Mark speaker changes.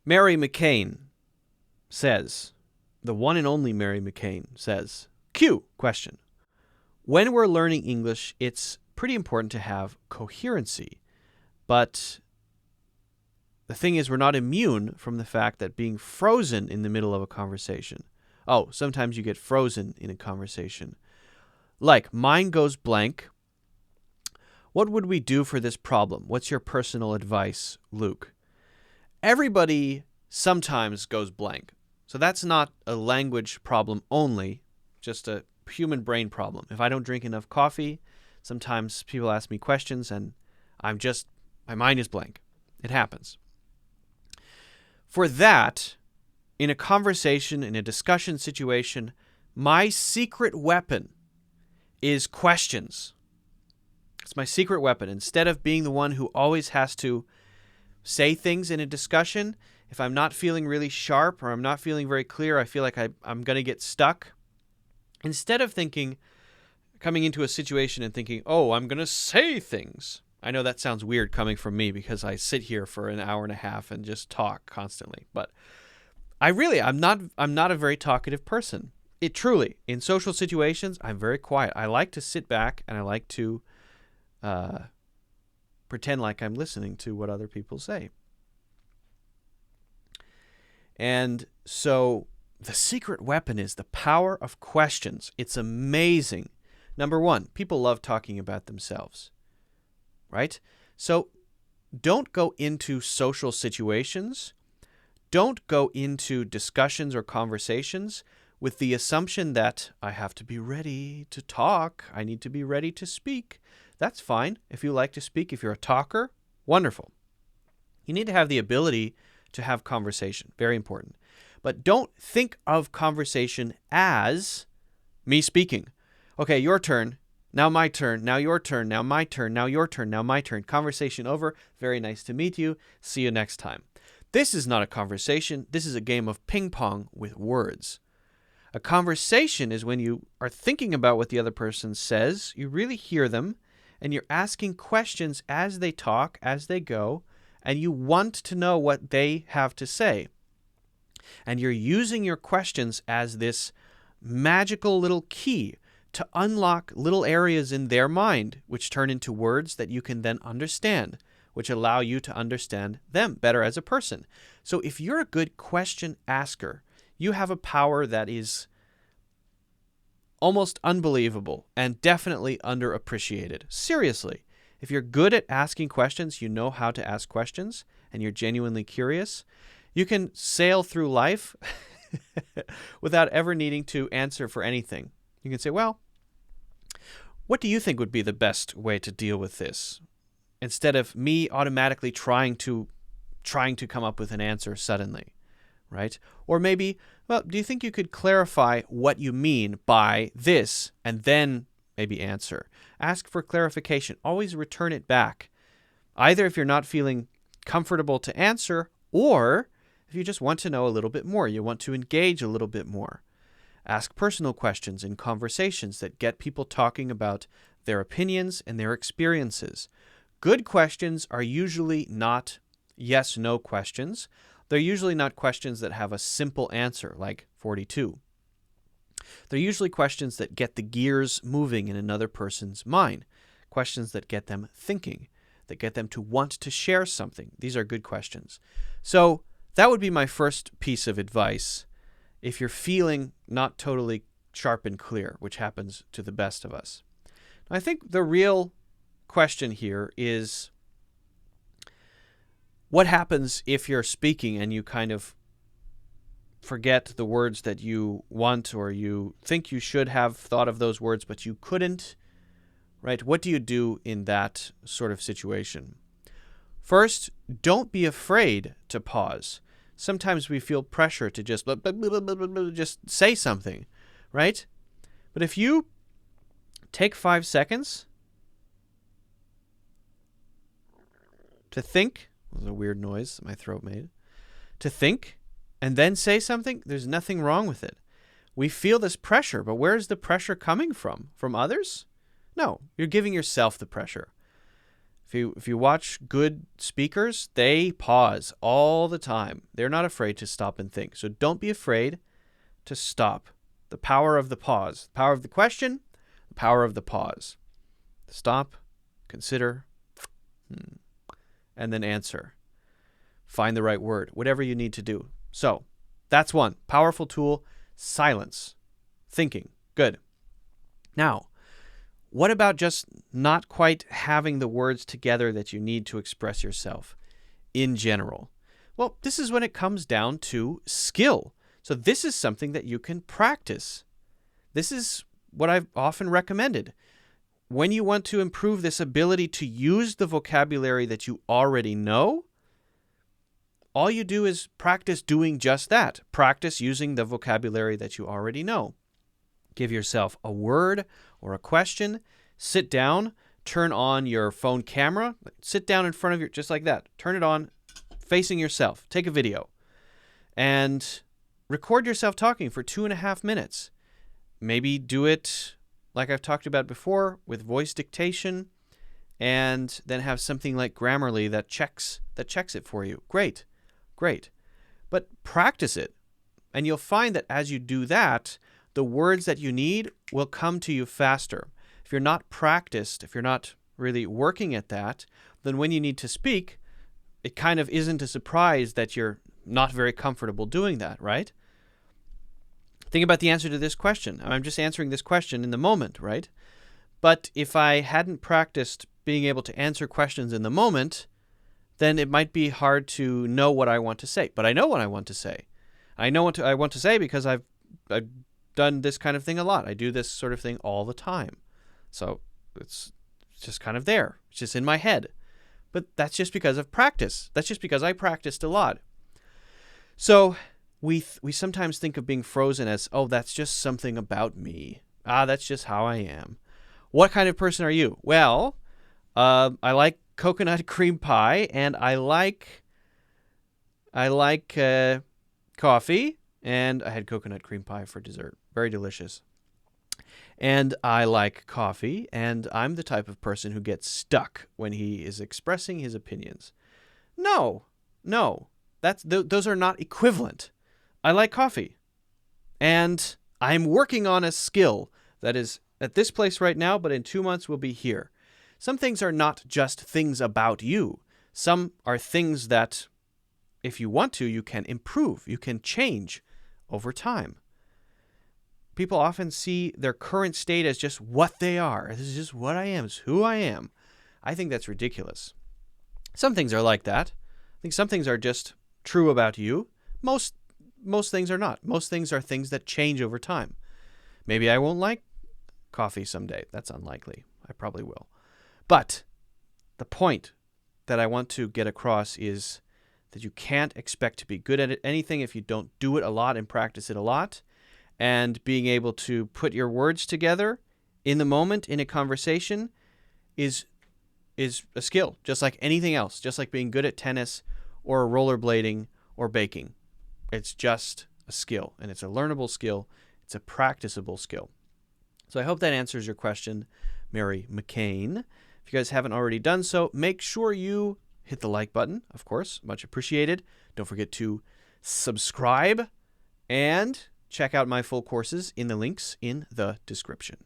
Speaker 1: Mary McCain says, the one and only Mary McCain says, Q, question. When we're learning English, it's pretty important to have coherency. But the thing is, we're not immune from the fact that being frozen in the middle of a conversation. Oh, sometimes you get frozen in a conversation. Like, mine goes blank. What would we do for this problem? What's your personal advice, Luke? Everybody sometimes goes blank. So that's not a language problem only, just a human brain problem. If I don't drink enough coffee, sometimes people ask me questions and my mind is blank. It happens. For that, in a conversation, in a discussion situation, my secret weapon is questions. It's my secret weapon. Instead of being the one who always has to say things in a discussion, if I'm not feeling really sharp or I'm not feeling very clear, I feel like I'm going to get stuck. Instead of coming into a situation and thinking, oh, I'm going to say things. I know that sounds weird coming from me because I sit here for an hour and a half and just talk constantly. But I'm not a very talkative person. In social situations, I'm very quiet. I like to sit back and I like to pretend like I'm listening to what other people say. And so the secret weapon is the power of questions. It's amazing. Number one, people love talking about themselves, right? So don't go into social situations. Don't go into discussions or conversations with the assumption that I have to be ready to talk. I need to be ready to speak. That's fine. If you like to speak, if you're a talker, wonderful. You need to have the ability to have conversation. Very important. But don't think of conversation as me speaking. Okay, your turn. Now my turn. Now your turn. Now my turn. Now your turn. Now my turn. Conversation over. Very nice to meet you. See you next time. This is not a conversation. This is a game of ping pong with words. A conversation is when you are thinking about what the other person says, you really hear them, and you're asking questions as they talk, as they go, and you want to know what they have to say. And you're using your questions as this magical little key to unlock little areas in their mind, which turn into words that you can then understand, which allow you to understand them better as a person. So if you're a good question asker, you have a power that is almost unbelievable and definitely underappreciated. Seriously, if you're good at asking questions, you know how to ask questions, and you're genuinely curious, you can sail through life without ever needing to answer for anything. You can say, well, what do you think would be the best way to deal with this? Instead of me automatically trying to come up with an answer suddenly, right? Or maybe, well, do you think you could clarify what you mean by this and then maybe answer? Ask for clarification. Always return it back. Either if you're not feeling comfortable to answer, or if you just want to know a little bit more, you want to engage a little bit more. Ask personal questions in conversations that get people talking about their opinions and their experiences. Good questions are usually not yes-no questions. They're usually not questions that have a simple answer, like 42. They're usually questions that get the gears moving in another person's mind, questions that get them thinking, that get them to want to share something. These are good questions. So that would be my first piece of advice if you're feeling not totally sharp and clear, which happens to the best of us. I think the real question here is, what happens if you're speaking and you kind of forget the words that you want, or you think you should have thought of those words, but you couldn't, right? What do you do in that sort of situation? First, don't be afraid to pause. Sometimes we feel pressure to just say something, right? But if you take 5 seconds to think, that was a weird noise that my throat made, to think and then say something, there's nothing wrong with it. We feel this pressure, but where's the pressure coming from? From others? No, you're giving yourself the pressure. If you watch good speakers, they pause all the time. They're not afraid to stop and think. So don't be afraid to stop. The power of the pause. The power of the question, the power of the pause. Stop, consider, and then answer. Find the right word, whatever you need to do. So that's one. Powerful tool, silence. Thinking. Good. Now, what about just not quite having the words together that you need to express yourself in general? Well, this is when it comes down to skill. So this is something that you can practice. This is what I've often recommended. When you want to improve this ability to use the vocabulary that you already know, all you do is practice doing just that. Practice using the vocabulary that you already know. Give yourself a word or a question. Sit down. Turn on your phone camera. Sit down in front of your, just like that. Turn it on, facing yourself. Take a video. And record yourself talking for 2.5 minutes. Maybe do it like I've talked about before with voice dictation, and then have something like Grammarly that checks it for you. Great. But practice it. And you'll find that as you do that, the words that you need will come to you faster. If you're not practiced, if you're not really working at that, then when you need to speak, it kind of isn't a surprise that you're not very comfortable doing that, right? Think about the answer to this question. I'm just answering this question in the moment, right? But if I hadn't practiced being able to answer questions in the moment, then it might be hard to know what I want to say. But I know what I want to say. I know what I want to say because I've done this kind of thing a lot. I do this sort of thing all the time. So it's just kind of there. It's just in my head. But that's just because of practice. That's just because I practiced a lot. So we sometimes think of being frozen as, oh, that's just something about me. That's just how I am. What kind of person are you? Well, I like coconut cream pie, and I like coffee, and I had coconut cream pie for dessert. Very delicious. And I like coffee, and I'm the type of person who gets stuck when he is expressing his opinions. No, those are not equivalent. I like coffee, and I'm working on a skill that is at this place right now, but in 2 months will be here. Some things are not just things about you. Some are things that, if you want to, you can improve, you can change over time. People often see their current state as just what they are. This is just what I am. It's who I am. I think that's ridiculous. Some things are like that. I think some things are just true about you. Most things are not. Most things are things that change over time. Maybe I won't like coffee someday. That's unlikely. I probably will. But the point that I want to get across is that you can't expect to be good at anything if you don't do it a lot and practice it a lot. And being able to put your words together in the moment in a conversation is a skill, just like anything else, just like being good at tennis or rollerblading or baking. It's just a skill, and it's a learnable skill. It's a practicable skill. So I hope that answers your question, Mary McCain. If you guys haven't already done so, make sure you hit the like button, of course, much appreciated. Don't forget to subscribe and check out my full courses in the links in the description.